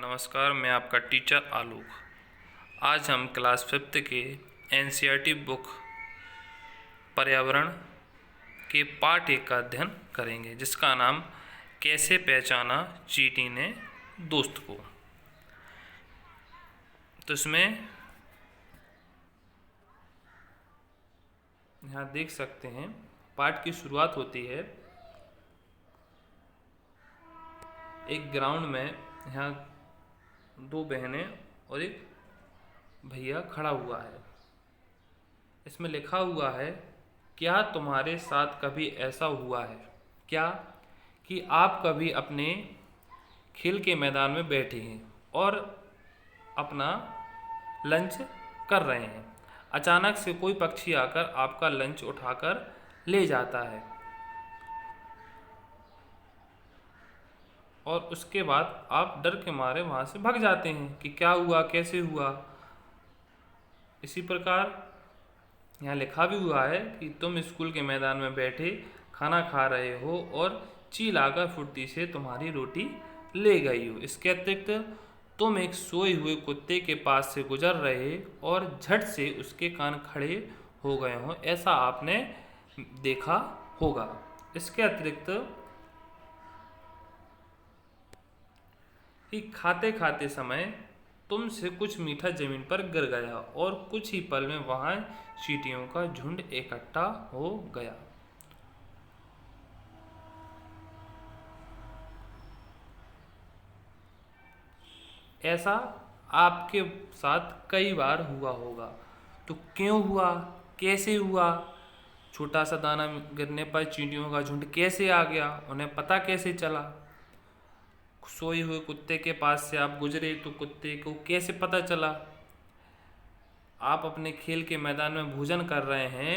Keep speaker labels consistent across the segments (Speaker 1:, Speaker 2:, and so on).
Speaker 1: नमस्कार, मैं आपका टीचर आलोक। आज हम क्लास 5th के एनसीईआरटी बुक पर्यावरण के पार्ट 1 का अध्ययन करेंगे, जिसका नाम कैसे पहचाना चींटी ने दोस्त को। तो इसमें यहाँ देख सकते हैं, पाठ की शुरुआत होती है एक ग्राउंड में। यहाँ दो बहनें और एक भैया खड़ा हुआ है। इसमें लिखा हुआ है, क्या तुम्हारे साथ कभी ऐसा हुआ है क्या कि आप कभी अपने खेल के मैदान में बैठे हैं और अपना लंच कर रहे हैं, अचानक से कोई पक्षी आकर आपका लंच उठाकर ले जाता है और उसके बाद आप डर के मारे वहाँ से भाग जाते हैं कि क्या हुआ, कैसे हुआ। इसी प्रकार यहाँ लिखा भी हुआ है कि तुम स्कूल के मैदान में बैठे खाना खा रहे हो और चील आकर फुर्ती से तुम्हारी रोटी ले गई हो। इसके अतिरिक्त तुम एक सोए हुए कुत्ते के पास से गुजर रहे और झट से उसके कान खड़े हो गए हो, ऐसा आपने देखा होगा। इसके अतिरिक्त कि खाते खाते समय तुमसे कुछ मीठा जमीन पर गिर गया और कुछ ही पल में वहां चींटियों का झुंड इकट्ठा हो गया। ऐसा आपके साथ कई बार हुआ होगा। तो क्यों हुआ, कैसे हुआ, छोटा सा दाना गिरने पर चींटियों का झुंड कैसे आ गया, उन्हें पता कैसे चला। सोए हुए कुत्ते के पास से आप गुजरे तो कुत्ते को कैसे पता चला। आप अपने खेल के मैदान में भोजन कर रहे हैं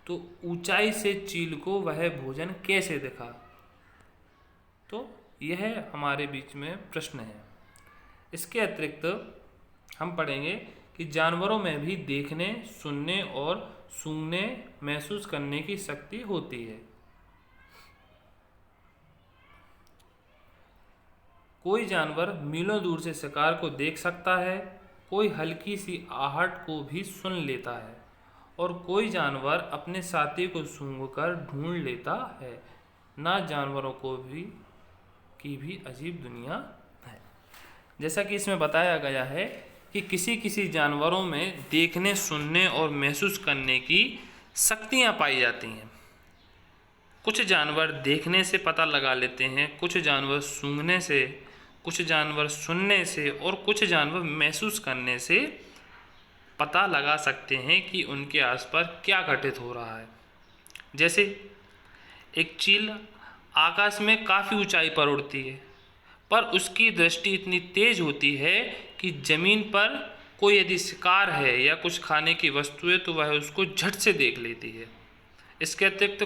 Speaker 1: तो ऊंचाई से चील को वह भोजन कैसे दिखा। तो यह हमारे बीच में प्रश्न है। इसके अतिरिक्त हम पढ़ेंगे कि जानवरों में भी देखने, सुनने और सूंघने, महसूस करने की शक्ति होती है। कोई जानवर मीलों दूर से शिकार को देख सकता है, कोई हल्की सी आहट को भी सुन लेता है और कोई जानवर अपने साथी को सूंघकर ढूंढ लेता है। ना जानवरों को भी अजीब दुनिया है। जैसा कि इसमें बताया गया है कि किसी किसी जानवरों में देखने, सुनने और महसूस करने की शक्तियाँ पाई जाती हैं। कुछ जानवर देखने से पता लगा लेते हैं, कुछ जानवर सूंघने से, कुछ जानवर सुनने से और कुछ जानवर महसूस करने से पता लगा सकते हैं कि उनके आसपास क्या घटित हो रहा है। जैसे एक चील आकाश में काफ़ी ऊंचाई पर उड़ती है, पर उसकी दृष्टि इतनी तेज होती है कि ज़मीन पर कोई यदि शिकार है या कुछ खाने की वस्तु है तो वह उसको झट से देख लेती है। इसके अतिरिक्त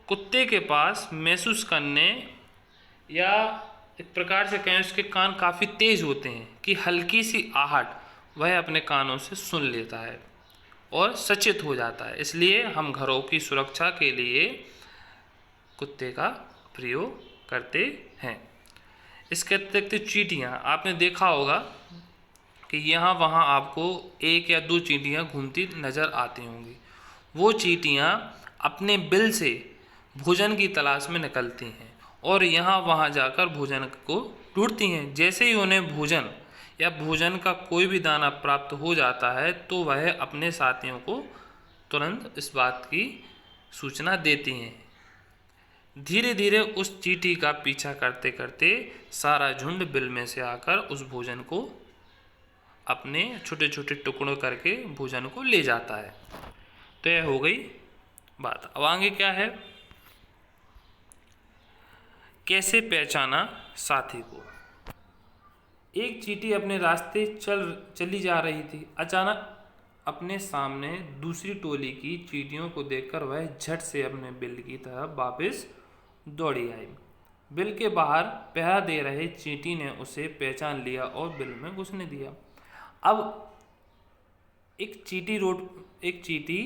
Speaker 1: कुत्ते के पास महसूस करने या एक प्रकार से कहें उसके कान काफ़ी तेज होते हैं कि हल्की सी आहट वह अपने कानों से सुन लेता है और सचेत हो जाता है। इसलिए हम घरों की सुरक्षा के लिए कुत्ते का प्रयोग करते हैं। इसके अतिरिक्त चींटियाँ, आपने देखा होगा कि यहाँ वहाँ आपको एक या दो चींटियाँ घूमती नज़र आती होंगी। वो चींटियाँ अपने बिल से भोजन की तलाश में निकलती हैं और यहाँ वहाँ जाकर भोजन को ढूंढती हैं। जैसे ही उन्हें भोजन या भोजन का कोई भी दाना प्राप्त हो जाता है तो वह अपने साथियों को तुरंत इस बात की सूचना देती हैं। धीरे धीरे उस चींटी का पीछा करते करते सारा झुंड बिल में से आकर उस भोजन को अपने छोटे छोटे टुकड़ों करके भोजन को ले जाता है। तो यह हो गई बात। अब आगे क्या है, कैसे पहचाना साथी को। एक चींटी अपने रास्ते चली जा रही थी। अचानक अपने सामने दूसरी टोली की चींटियों को देखकर वह झट से अपने बिल की तरफ वापस दौड़ी आई। बिल के बाहर पहरा दे रहे चींटी ने उसे पहचान लिया और बिल में घुसने दिया। अब एक चींटी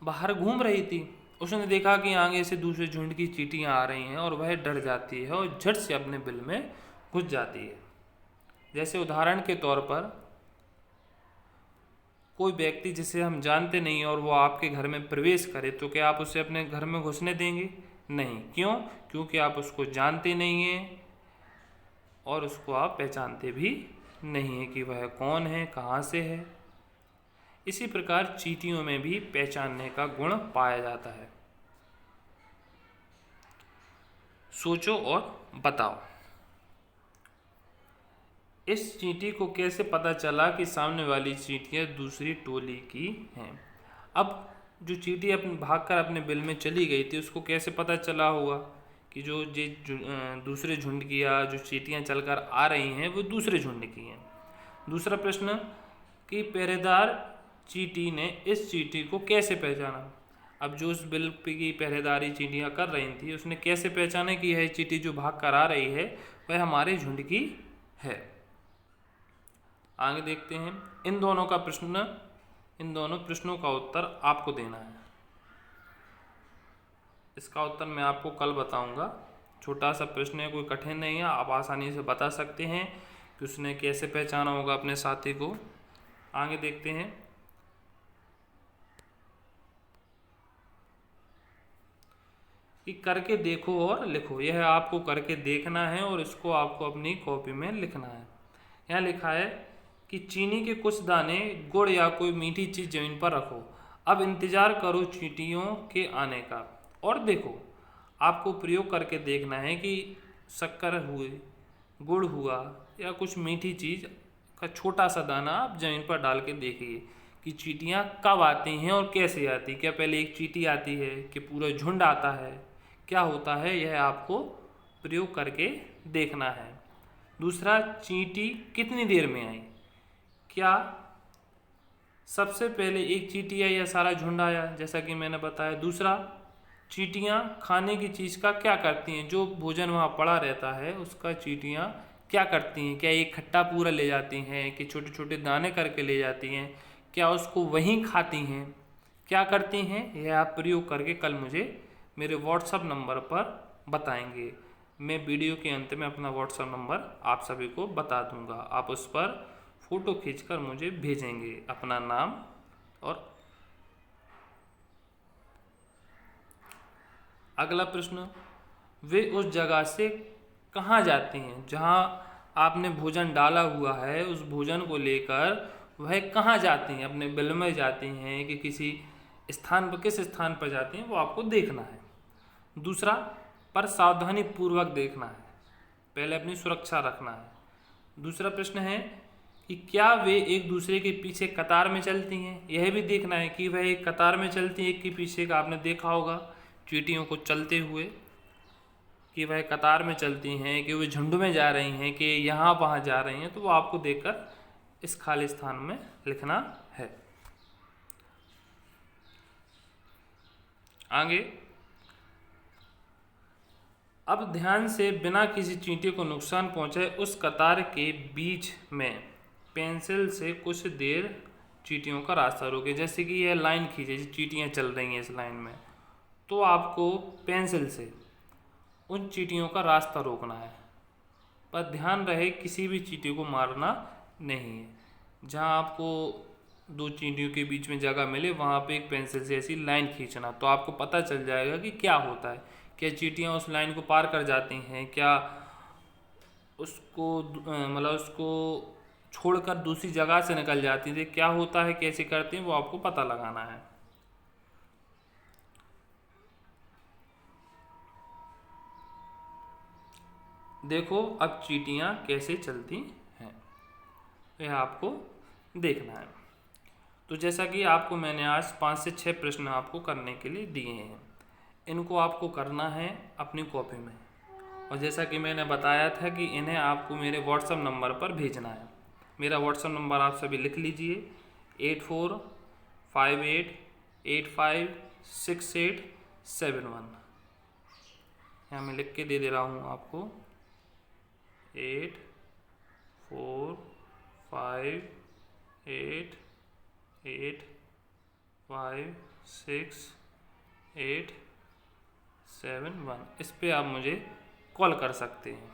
Speaker 1: बाहर घूम रही थी उसने देखा कि आगे से दूसरे झुंड की चींटियां आ रही हैं और वह डर जाती है और झट से अपने बिल में घुस जाती है। जैसे उदाहरण के तौर पर कोई व्यक्ति जिसे हम जानते नहीं और वो आपके घर में प्रवेश करे तो क्या आप उसे अपने घर में घुसने देंगे? नहीं। क्यों? क्योंकि आप उसको जानते नहीं हैं और उसको आप पहचानते भी नहीं हैं कि वह कौन है, कहाँ से है। इसी प्रकार चींटियों में भी पहचानने का गुण पाया जाता है। सोचो और बताओ, इस चींटी को कैसे पता चला कि सामने वाली चींटियां दूसरी टोली की हैं? अब जो चींटी अपने भागकर अपने बिल में चली गई थी उसको कैसे पता चला होगा कि दूसरे झुंड की या जो चींटियां चलकर आ रही हैं वो दूसरे झुंड की हैं? दूसरा प्रश्न कि पहरेदार चींटी ने इस चींटी को कैसे पहचाना? अब जो उस बिल की पहरेदारी चींटियां कर रही थी उसने कैसे पहचाना कि यह चींटी जो भाग कर आ रही है वह हमारे झुंड की है? आगे देखते हैं। इन दोनों प्रश्नों का उत्तर आपको देना है। इसका उत्तर मैं आपको कल बताऊंगा। छोटा सा प्रश्न है, कोई कठिन नहीं है, आप आसानी से बता सकते हैं कि उसने कैसे पहचाना होगा अपने साथी को। आगे देखते हैं। कि करके देखो और लिखो, यह आपको करके देखना है और इसको आपको अपनी कॉपी में लिखना है। यहाँ लिखा है कि चीनी के कुछ दाने, गुड़ या कोई मीठी चीज़ जमीन पर रखो। अब इंतजार करो चींटियों के आने का और देखो। आपको प्रयोग करके देखना है कि शक्कर हुए, गुड़ हुआ या कुछ मीठी चीज़ का छोटा सा दाना आप जमीन पर डाल के देखिए कि चींटियाँ कब आती हैं और कैसे आती। क्या पहले एक चींटी आती है कि पूरा झुंड आता है, क्या होता है, यह आपको प्रयोग करके देखना है। दूसरा, चींटी कितनी देर में आई? क्या सबसे पहले एक चींटी आई या सारा झुंड आया, जैसा कि मैंने बताया। दूसरा, चींटियाँ खाने की चीज़ का क्या करती हैं? जो भोजन वहाँ पड़ा रहता है उसका चींटियाँ क्या करती हैं? क्या एक खट्टा पूरा ले जाती हैं कि छोटे छोटे दाने करके ले जाती हैं? क्या उसको वहीं खाती हैं? क्या करती हैं? यह आप प्रयोग करके कल मुझे मेरे व्हाट्सएप नंबर पर बताएंगे। मैं वीडियो के अंत में अपना व्हाट्सएप नंबर आप सभी को बता दूंगा। आप उस पर फ़ोटो खींचकर मुझे भेजेंगे अपना नाम और। अगला प्रश्न, वे उस जगह से कहाँ जाती हैं जहाँ आपने भोजन डाला हुआ है? उस भोजन को लेकर वह कहाँ जाती हैं? अपने बिल में जाती हैं कि किसी स्थान पर, किस स्थान पर जाती हैं वो आपको देखना है। दूसरा, पर सावधानी पूर्वक देखना है, पहले अपनी सुरक्षा रखना है। दूसरा प्रश्न है कि क्या वे एक दूसरे के पीछे कतार में चलती हैं? यह भी देखना है कि वह एक कतार में चलती हैं एक के पीछे का। आपने देखा होगा चींटियों को चलते हुए कि वह कतार में चलती हैं, कि वे झुंड में जा रही हैं, कि यहाँ वहाँ जा रही हैं, तो वो आपको देखकर इस खाली स्थान में लिखना है। आगे, अब ध्यान से बिना किसी चींटी को नुकसान पहुंचाए उस कतार के बीच में पेंसिल से कुछ देर चींटियों का रास्ता रोके। जैसे कि यह लाइन खींचे, चींटियाँ चल रही हैं इस लाइन में, तो आपको पेंसिल से उन चींटियों का रास्ता रोकना है। पर ध्यान रहे किसी भी चींटी को मारना नहीं है। जहाँ आपको दो चींटियों के बीच में जगह मिले वहाँ पे एक पेंसिल से ऐसी लाइन खींचना, तो आपको पता चल जाएगा कि क्या होता है। क्या चींटियाँ उस लाइन को पार कर जाती हैं, क्या उसको मतलब उसको छोड़कर दूसरी जगह से निकल जाती थी, क्या होता है, कैसे करती हैं, वो आपको पता लगाना है। देखो अब चींटियाँ कैसे चलती हैं, यह आपको देखना है। तो जैसा कि आपको मैंने आज 5 से 6 प्रश्न आपको करने के लिए दिए हैं, इनको आपको करना है अपनी कॉपी में। और जैसा कि मैंने बताया था कि इन्हें आपको मेरे व्हाट्सएप नंबर पर भेजना है। मेरा व्हाट्सएप नंबर आप सभी लिख लीजिए, 8458856871। यहाँ मैं लिख के दे रहा हूँ आपको, 8458856871। 871 इस पे आप मुझे कॉल कर सकते हैं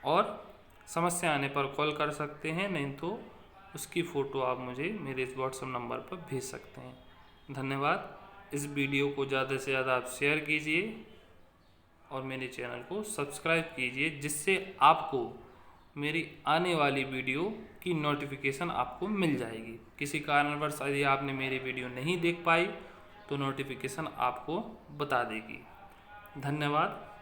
Speaker 1: और समस्या आने पर कॉल कर सकते हैं, नहीं तो उसकी फ़ोटो आप मुझे मेरे इस व्हाट्सएप नंबर पर भेज सकते हैं। धन्यवाद। इस वीडियो को ज़्यादा से ज़्यादा आप शेयर कीजिए और मेरे चैनल को सब्सक्राइब कीजिए, जिससे आपको मेरी आने वाली वीडियो की नोटिफिकेशन आपको मिल जाएगी। किसी कारणवश यदि आपने मेरी वीडियो नहीं देख पाई तो नोटिफिकेशन आपको बता देगी। धन्यवाद।